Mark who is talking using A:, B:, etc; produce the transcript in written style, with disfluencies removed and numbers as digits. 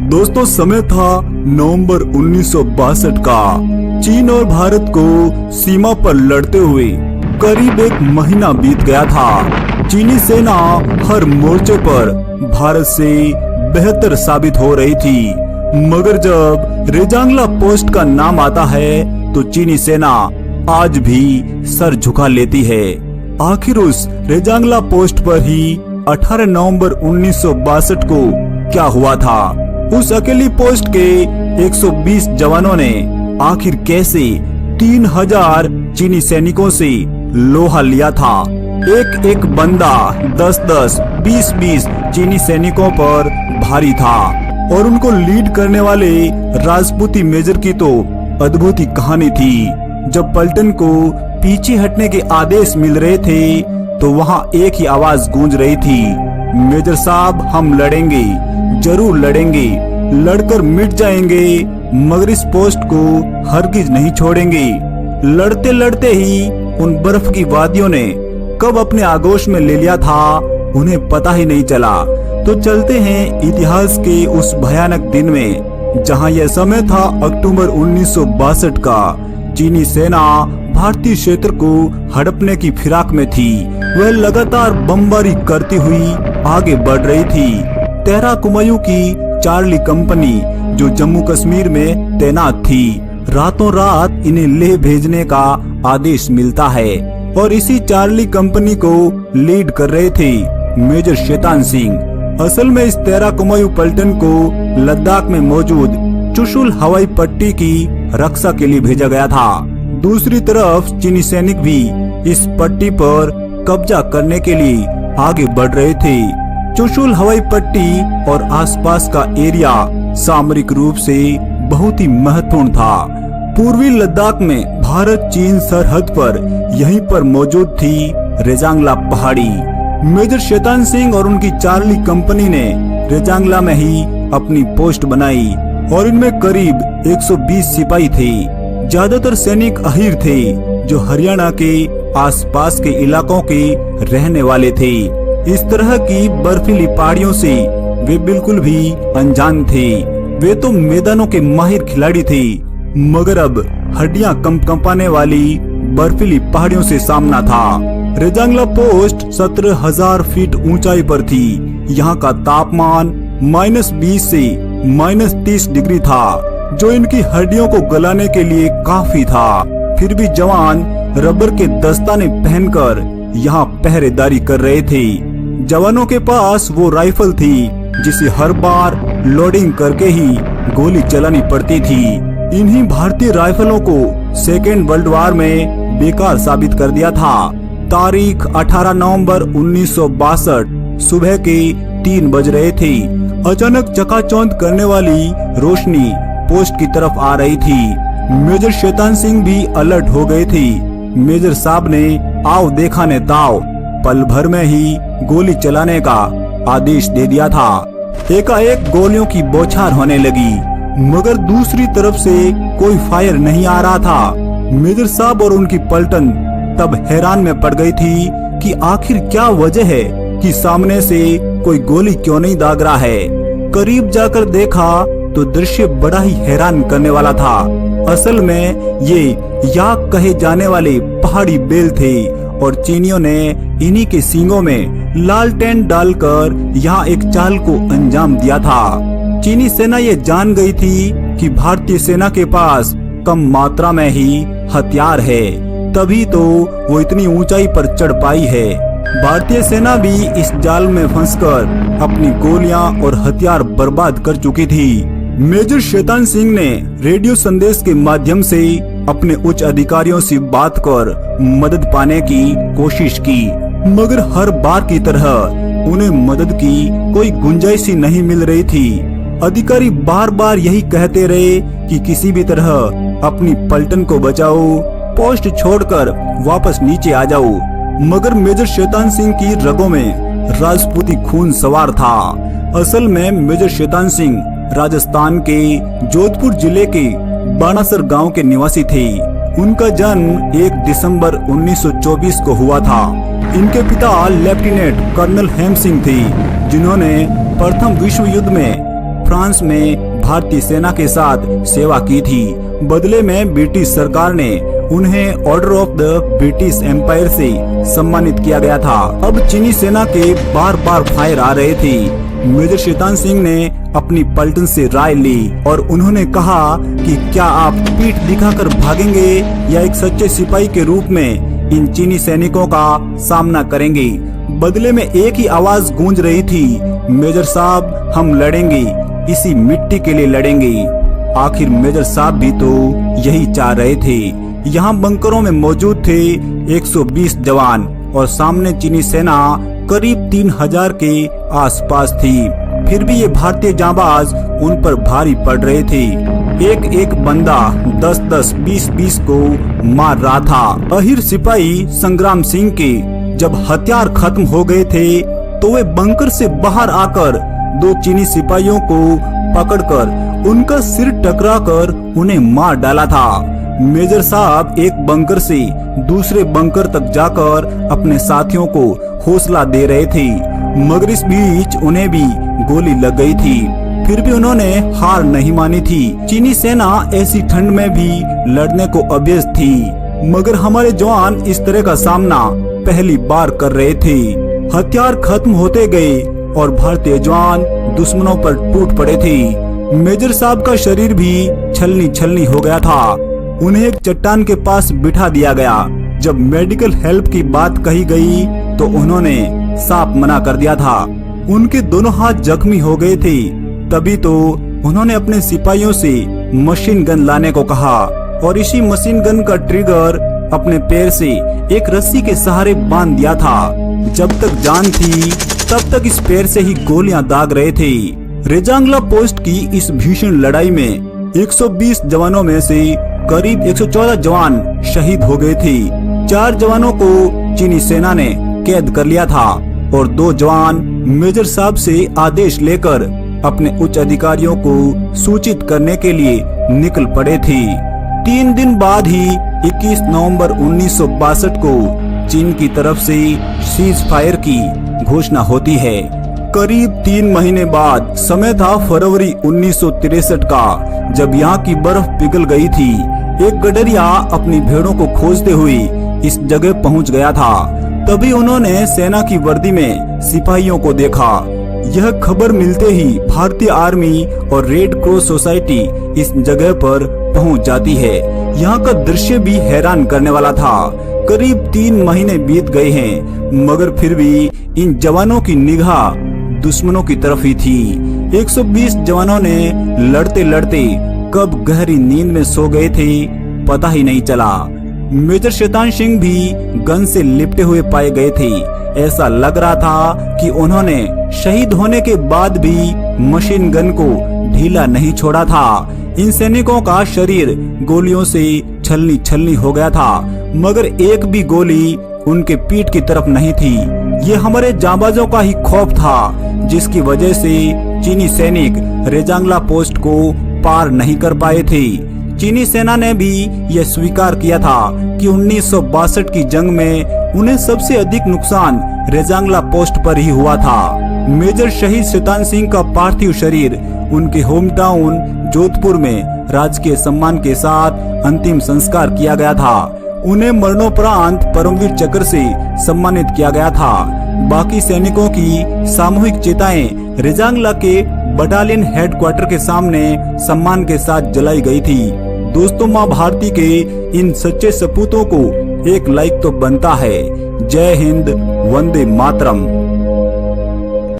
A: दोस्तों समय था नवंबर 1962 का। चीन और भारत को सीमा पर लड़ते हुए करीब एक महीना बीत गया था। चीनी सेना हर मोर्चे पर भारत से बेहतर साबित हो रही थी, मगर जब रेजांगला पोस्ट का नाम आता है तो चीनी सेना आज भी सर झुका लेती है। आखिर उस रेजांगला पोस्ट पर ही 18 नवंबर 1962 को क्या हुआ था? उस अकेली पोस्ट के 120 जवानों ने आखिर कैसे 3000 चीनी सैनिकों से लोहा लिया था? एक एक बंदा 10-10, 20-20 चीनी सैनिकों पर भारी था और उनको लीड करने वाले राजपूती मेजर की तो अद्भुत ही कहानी थी। जब पलटन को पीछे हटने के आदेश मिल रहे थे तो वहाँ एक ही आवाज गूंज रही थी, मेजर साहब हम लड़ेंगे, जरूर लड़ेंगे, लड़कर मिट जाएंगे, मगर इस पोस्ट को हरगिज नहीं छोड़ेंगे। लड़ते लड़ते ही उन बर्फ की वादियों ने कब अपने आगोश में ले लिया था उन्हें पता ही नहीं चला। तो चलते हैं इतिहास के उस भयानक दिन में जहां यह समय था अक्टूबर 1962 का। चीनी सेना भारतीय क्षेत्र को हड़पने की फिराक में थी। वह लगातार बमबारी करती हुई आगे बढ़ रही थी। तेरा कुमायूं की चार्ली कंपनी जो जम्मू कश्मीर में तैनात थी, रातों रात इन्हें लेह भेजने का आदेश मिलता है और इसी चार्ली कंपनी को लीड कर रहे थे मेजर शैतान सिंह। असल में इस तेरा कुमायूं पलटन को लद्दाख में मौजूद चुशुल हवाई पट्टी की रक्षा के लिए भेजा गया था। दूसरी तरफ चीनी सैनिक भी इस पट्टी पर कब्जा करने के लिए आगे बढ़ रहे थे। चुशुल हवाई पट्टी और आसपास का एरिया सामरिक रूप से बहुत ही महत्वपूर्ण था। पूर्वी लद्दाख में भारत चीन सरहद पर यहीं पर मौजूद थी रेजांगला पहाड़ी। मेजर शैतान सिंह और उनकी चार्ली कंपनी ने रेजांगला में ही अपनी पोस्ट बनाई और इनमें करीब 120 सिपाही थे। ज्यादातर सैनिक अहीर थे जो हरियाणा के आसपास के इलाकों के रहने वाले थे। इस तरह की बर्फीली पहाड़ियों से वे बिल्कुल भी अनजान थे। वे तो मैदानों के माहिर खिलाड़ी थे, मगर अब हड्डियां कंपाने वाली बर्फीली पहाड़ियों से सामना था। रेजांगला पोस्ट 17,000 फीट ऊंचाई पर थी। यहाँ का तापमान -20 से -30 डिग्री था, जो इनकी हड्डियों को गलाने के लिए काफी था। फिर भी जवान रबर के दस्ताने पहनकर यहाँ पहरेदारी कर रहे थे। जवानों के पास वो राइफल थी जिसे हर बार लोडिंग करके ही गोली चलानी पड़ती थी। इन्हीं भारतीय राइफलों को सेकेंड वर्ल्ड वॉर में बेकार साबित कर दिया था। तारीख 18 नवंबर 1962 सुबह के 3 बज रहे थे। अचानक चकाचौंध करने वाली रोशनी पोस्ट की तरफ आ रही थी। मेजर शैतान सिंह भी अलर्ट हो गए थे। मेजर साहब ने आओ देखा ने ताओ पल भर में ही गोली चलाने का आदेश दे दिया था। एकाएक गोलियों की बौछार होने लगी, मगर दूसरी तरफ से कोई फायर नहीं आ रहा था। मेजर साहब और उनकी पलटन तब हैरान में पड़ गई थी कि आखिर क्या वजह है कि सामने से कोई गोली क्यों नहीं दाग रहा है। करीब जाकर देखा तो दृश्य बड़ा ही हैरान करने वाला था। असल में ये याक कहे जाने वाले पहाड़ी बेल थे और चीनियों ने इन्हीं के सींगों में लालटेन डालकर यहाँ एक चाल को अंजाम दिया था। चीनी सेना ये जान गई थी कि भारतीय सेना के पास कम मात्रा में ही हथियार है, तभी तो वो इतनी ऊंचाई पर चढ़ पाई है। भारतीय सेना भी इस जाल में फंसकर अपनी गोलियां और हथियार बर्बाद कर चुकी थी। मेजर शैतान सिंह ने रेडियो संदेश के माध्यम से अपने उच्च अधिकारियों से बात कर मदद पाने की कोशिश की, मगर हर बार की तरह उन्हें मदद की कोई गुंजाइश ही नहीं मिल रही थी। अधिकारी बार बार यही कहते रहे कि किसी भी तरह अपनी पलटन को बचाओ, पोस्ट छोड़कर वापस नीचे आ जाओ, मगर मेजर शैतान सिंह की रगों में राजपूती खून सवार था। असल में मेजर शैतान सिंह राजस्थान के जोधपुर जिले के बाणासर गांव के निवासी थे। उनका जन्म 1 दिसंबर 1924 को हुआ था। इनके पिता लेफ्टिनेंट कर्नल हेम सिंह थे, जिन्होंने प्रथम विश्व युद्ध में फ्रांस में भारतीय सेना के साथ सेवा की थी। बदले में ब्रिटिश सरकार ने उन्हें order of the British empire से सम्मानित किया गया था। अब चीनी सेना के बार बार फायर आ रहे थे। मेजर शैतान सिंह ने अपनी पलटन से राय ली और उन्होंने कहा कि क्या आप पीठ दिखाकर भागेंगे या एक सच्चे सिपाही के रूप में इन चीनी सैनिकों का सामना करेंगे। बदले में एक ही आवाज गूंज रही थी, मेजर साहब हम लड़ेंगे, इसी मिट्टी के लिए लड़ेंगे। आखिर मेजर साहब भी तो यही चाह रहे थे। यहाँ बंकरों में मौजूद थे 120 जवान और सामने चीनी सेना करीब 3000 के आसपास थी। फिर भी ये भारतीय जांबाज उन पर भारी पड़ रहे थे। एक एक बंदा 10-10, 20-20 को मार रहा था। अहिर सिपाही संग्राम सिंह के जब हथियार खत्म हो गए थे तो वे बंकर से बाहर आकर 2 चीनी सिपाहियों को पकड़कर उनका सिर टकराकर उन्हें मार डाला था। मेजर साहब एक बंकर से दूसरे बंकर तक जाकर अपने साथियों को हौसला दे रहे थे, मगर इस बीच उन्हें भी गोली लग गई थी। फिर भी उन्होंने हार नहीं मानी थी। चीनी सेना ऐसी ठंड में भी लड़ने को अभ्यस्त थी, मगर हमारे जवान इस तरह का सामना पहली बार कर रहे थे। हथियार खत्म होते गए और भारतीय जवान दुश्मनों पर टूट पड़े थे। मेजर साहब का शरीर भी छलनी छलनी हो गया था। उन्हें एक चट्टान के पास बिठा दिया गया। जब मेडिकल हेल्प की बात कही गई तो उन्होंने साफ मना कर दिया था। उनके दोनों हाथ जख्मी हो गए थे। तभी तो उन्होंने अपने सिपाहियों से मशीन गन लाने को कहा और इसी मशीन गन का ट्रिगर अपने पैर से एक रस्सी के सहारे बांध दिया था। जब तक जान थी तब तक इस पैर से ही गोलियां दाग रहे थे। रेजांगला पोस्ट की इस भीषण लड़ाई में 120 जवानों में से करीब 114 जवान शहीद हो गए थे। 4 जवानों को चीनी सेना ने कैद कर लिया था और 2 जवान मेजर साहब से आदेश लेकर अपने उच्च अधिकारियों को सूचित करने के लिए निकल पड़े थे। 3 दिन बाद ही 21 नवंबर 1962 को चीन की तरफ से सीज फायर की घोषणा होती है। करीब 3 महीने बाद समय था फरवरी 1963 का, जब यहाँ की बर्फ पिघल गई थी। एक गडरिया अपनी भेड़ों को खोजते हुए इस जगह पहुँच गया था। तभी उन्होंने सेना की वर्दी में सिपाहियों को देखा। यह खबर मिलते ही भारतीय आर्मी और रेड क्रॉस सोसाइटी इस जगह पर पहुंच जाती है। यहाँ का दृश्य भी हैरान करने वाला था। करीब 3 महीने बीत गए हैं, मगर फिर भी इन जवानों की निगाह दुश्मनों की तरफ ही थी। 120 जवानों ने लड़ते लड़ते कब गहरी नींद में सो गए थे पता ही नहीं चला। मेजर शैतान सिंह भी गन से लिपटे हुए पाए गए थे। ऐसा लग रहा था कि उन्होंने शहीद होने के बाद भी मशीन गन को ढीला नहीं छोड़ा था। इन सैनिकों का शरीर गोलियों से छलनी छलनी हो गया था, मगर एक भी गोली उनके पीठ की तरफ नहीं थी। ये हमारे जांबाजों का ही खौफ था, जिसकी वजह से चीनी सैनिक रेजांगला पोस्ट को पार नहीं कर पाए थे। चीनी सेना ने भी यह स्वीकार किया था कि 1962 की जंग में उन्हें सबसे अधिक नुकसान रेजांगला पोस्ट पर ही हुआ था। मेजर शहीद शैतान सिंह का पार्थिव शरीर उनके होम टाउन जोधपुर में राजकीय सम्मान के साथ अंतिम संस्कार किया गया था। उन्हें मरणोपरांत परमवीर चक्र से सम्मानित किया गया था। बाकी सैनिकों की सामूहिक चिताएं रेजांगला के बटालियन हेडक्वार्टर के सामने सम्मान के साथ जलाई गई थी। दोस्तों, माँ भारती के इन सच्चे सपूतों को एक लाइक तो बनता है। जय हिंद, वंदे मातरम।